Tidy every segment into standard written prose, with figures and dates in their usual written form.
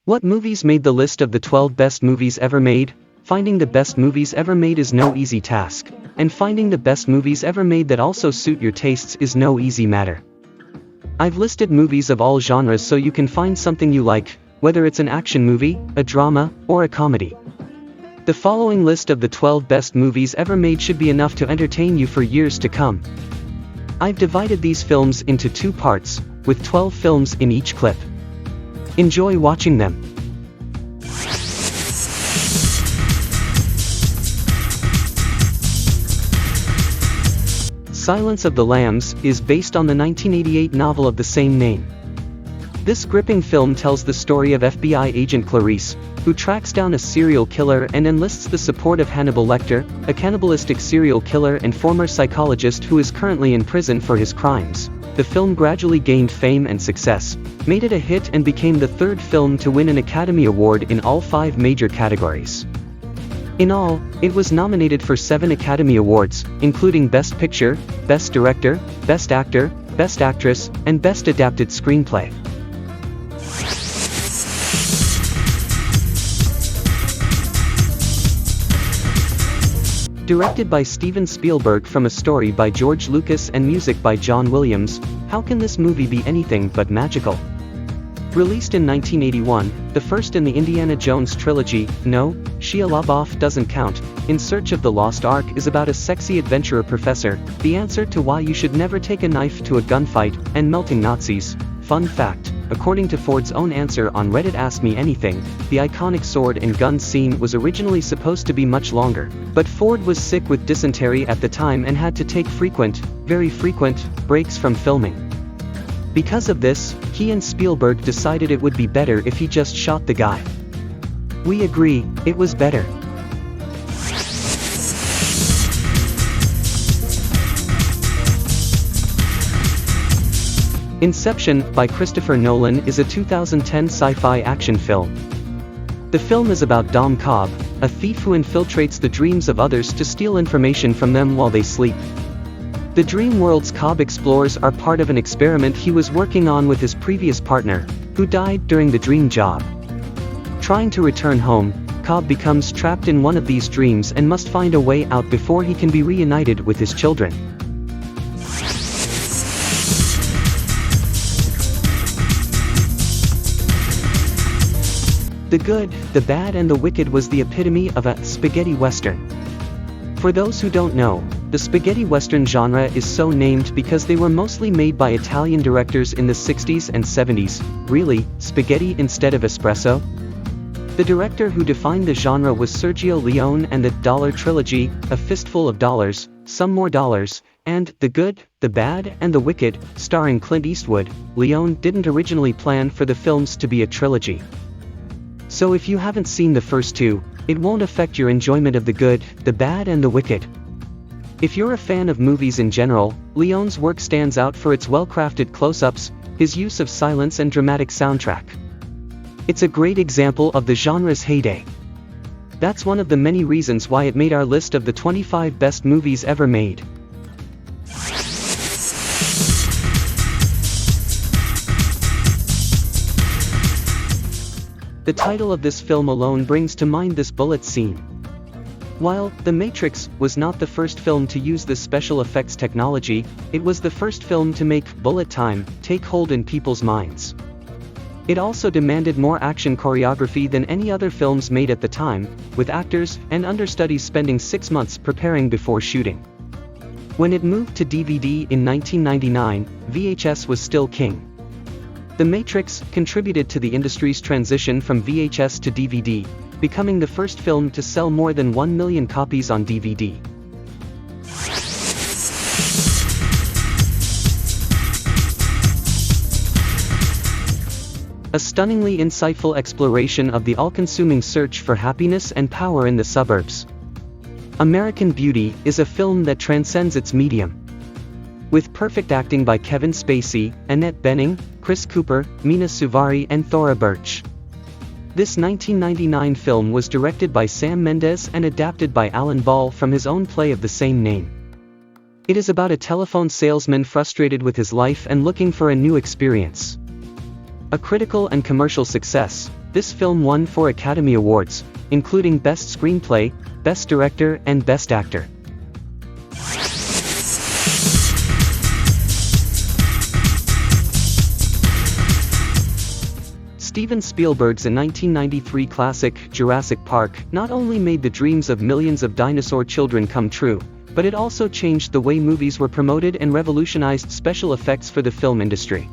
What movies made the list of the 12 best movies ever made? Finding the best movies ever made is no easy task, and finding the best movies ever made that also suit your tastes is no easy matter. I've listed movies of all genres so you can find something you like, whether it's an action movie, a drama, or a comedy. The following list of the 12 best movies ever made should be enough to entertain you for years to come. I've divided these films into 2 parts, with 12 films in each clip. Enjoy watching them. Silence of the Lambs is based on the 1988 novel of the same name. This gripping film tells the story of FBI agent Clarice, who tracks down a serial killer and enlists the support of Hannibal Lecter, a cannibalistic serial killer and former psychologist who is currently in prison for his crimes. The film gradually gained fame and success, made it a hit and became the 3rd film to win an Academy Award in all 5 major categories. In all, it was nominated for 7 Academy Awards, including Best Picture, Best Director, Best Actor, Best Actress, and Best Adapted Screenplay. Directed by Steven Spielberg from a story by George Lucas and music by John Williams, how can this movie be anything but magical? Released in 1981, the first in the Indiana Jones trilogy, no, Shia LaBeouf doesn't count, In Search of the Lost Ark is about a sexy adventurer professor, the answer to why you should never take a knife to a gunfight, and melting Nazis. Fun fact, according to Ford's own answer on Reddit Ask Me Anything, the iconic sword and gun scene was originally supposed to be much longer, but Ford was sick with dysentery at the time and had to take very frequent, breaks from filming. Because of this, he and Spielberg decided it would be better if he just shot the guy. We agree, it was better. Inception, by Christopher Nolan, is a 2010 sci-fi action film. The film is about Dom Cobb, a thief who infiltrates the dreams of others to steal information from them while they sleep. The dream worlds Cobb explores are part of an experiment he was working on with his previous partner, who died during the dream job. Trying to return home, Cobb becomes trapped in one of these dreams and must find a way out before he can be reunited with his children. The Good, the Bad and the Wicked was the epitome of a spaghetti western. For those who don't know, the spaghetti western genre is so named because they were mostly made by Italian directors in the 60s and 70s. Really, spaghetti instead of espresso? The director who defined the genre was Sergio Leone, and the Dollar Trilogy, A Fistful of Dollars, Some More Dollars, and The Good, the Bad and the Wicked, starring Clint Eastwood. Leone didn't originally plan for the films to be a trilogy. So if you haven't seen the first 2, it won't affect your enjoyment of The Good, the Bad and the Wicked. If you're a fan of movies in general, Leone's work stands out for its well-crafted close-ups, his use of silence and dramatic soundtrack. It's a great example of the genre's heyday. That's one of the many reasons why it made our list of the 25 best movies ever made. The title of this film alone brings to mind this bullet scene. While The Matrix was not the first film to use this special effects technology, it was the first film to make bullet time take hold in people's minds. It also demanded more action choreography than any other films made at the time, with actors and understudies spending 6 months preparing before shooting. When it moved to DVD in 1999, VHS was still king. The Matrix contributed to the industry's transition from VHS to DVD, becoming the first film to sell more than 1 million copies on DVD. A stunningly insightful exploration of the all-consuming search for happiness and power in the suburbs. American Beauty is a film that transcends its medium. With perfect acting by Kevin Spacey, Annette Bening, Chris Cooper, Mina Suvari and Thora Birch. This 1999 film was directed by Sam Mendes and adapted by Alan Ball from his own play of the same name. It is about a telephone salesman frustrated with his life and looking for a new experience. A critical and commercial success, this film won 4 Academy Awards, including Best Screenplay, Best Director and Best Actor. Steven Spielberg's 1993 classic, Jurassic Park, not only made the dreams of millions of dinosaur children come true, but it also changed the way movies were promoted and revolutionized special effects for the film industry.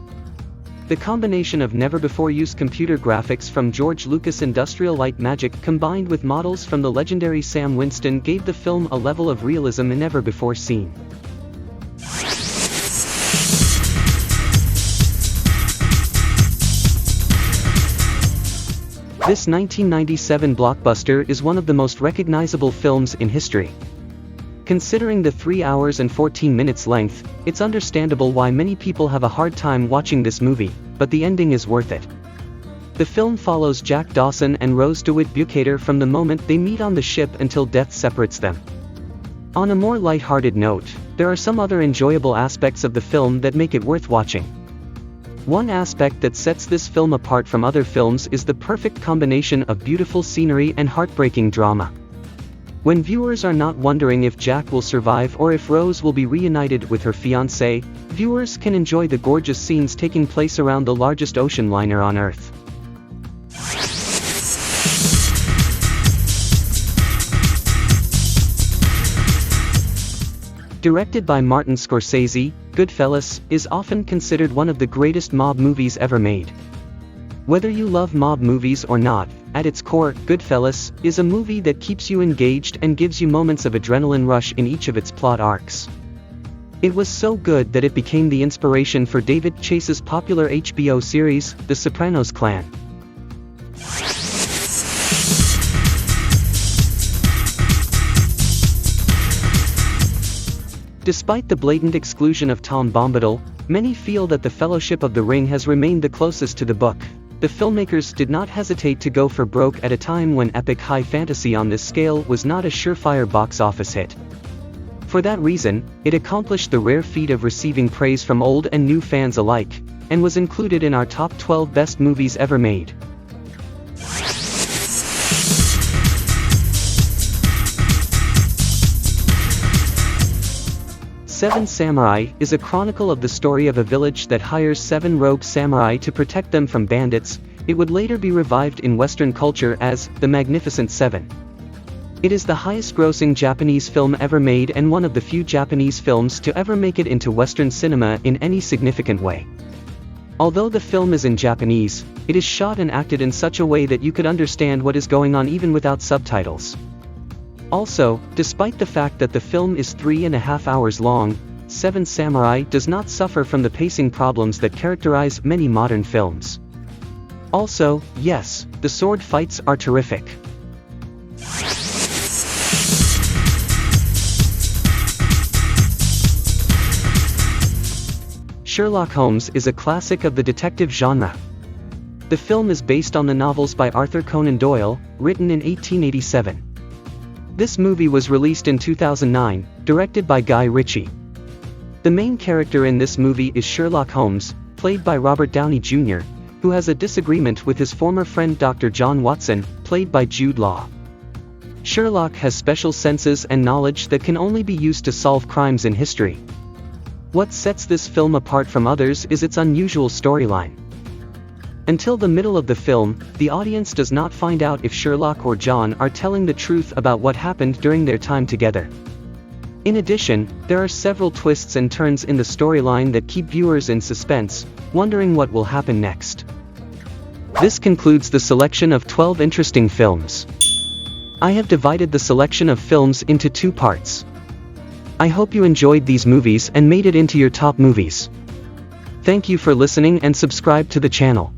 The combination of never-before-used computer graphics from George Lucas' Industrial Light and Magic combined with models from the legendary Sam Winston gave the film a level of realism never before seen. This 1997 blockbuster is one of the most recognizable films in history. Considering the 3 hours and 14 minutes length, it's understandable why many people have a hard time watching this movie, but the ending is worth it. The film follows Jack Dawson and Rose DeWitt Bukater from the moment they meet on the ship until death separates them. On a more light-hearted note, there are some other enjoyable aspects of the film that make it worth watching. One aspect that sets this film apart from other films is the perfect combination of beautiful scenery and heartbreaking drama. When viewers are not wondering if Jack will survive or if Rose will be reunited with her fiancé, viewers can enjoy the gorgeous scenes taking place around the largest ocean liner on Earth. Directed by Martin Scorsese, Goodfellas is often considered one of the greatest mob movies ever made. Whether you love mob movies or not, at its core, Goodfellas is a movie that keeps you engaged and gives you moments of adrenaline rush in each of its plot arcs. It was so good that it became the inspiration for David Chase's popular HBO series, The Sopranos Clan. Despite the blatant exclusion of Tom Bombadil, many feel that The Fellowship of the Ring has remained the closest to the book. The filmmakers did not hesitate to go for broke at a time when epic high fantasy on this scale was not a surefire box office hit. For that reason, it accomplished the rare feat of receiving praise from old and new fans alike, and was included in our top 12 best movies ever made. Seven Samurai is a chronicle of the story of a village that hires 7 rogue samurai to protect them from bandits. It would later be revived in Western culture as The Magnificent Seven. It is the highest-grossing Japanese film ever made and one of the few Japanese films to ever make it into Western cinema in any significant way. Although the film is in Japanese, it is shot and acted in such a way that you could understand what is going on even without subtitles. Also, despite the fact that the film is 3.5 hours long, Seven Samurai does not suffer from the pacing problems that characterize many modern films. Also, yes, the sword fights are terrific. Sherlock Holmes is a classic of the detective genre. The film is based on the novels by Arthur Conan Doyle, written in 1887. This movie was released in 2009, directed by Guy Ritchie. The main character in this movie is Sherlock Holmes, played by Robert Downey Jr., who has a disagreement with his former friend Dr. John Watson, played by Jude Law. Sherlock has special senses and knowledge that can only be used to solve crimes in history. What sets this film apart from others is its unusual storyline. Until the middle of the film, the audience does not find out if Sherlock or John are telling the truth about what happened during their time together. In addition, there are several twists and turns in the storyline that keep viewers in suspense, wondering what will happen next. This concludes the selection of 12 interesting films. I have divided the selection of films into 2 parts. I hope you enjoyed these movies and made it into your top movies. Thank you for listening and subscribe to the channel.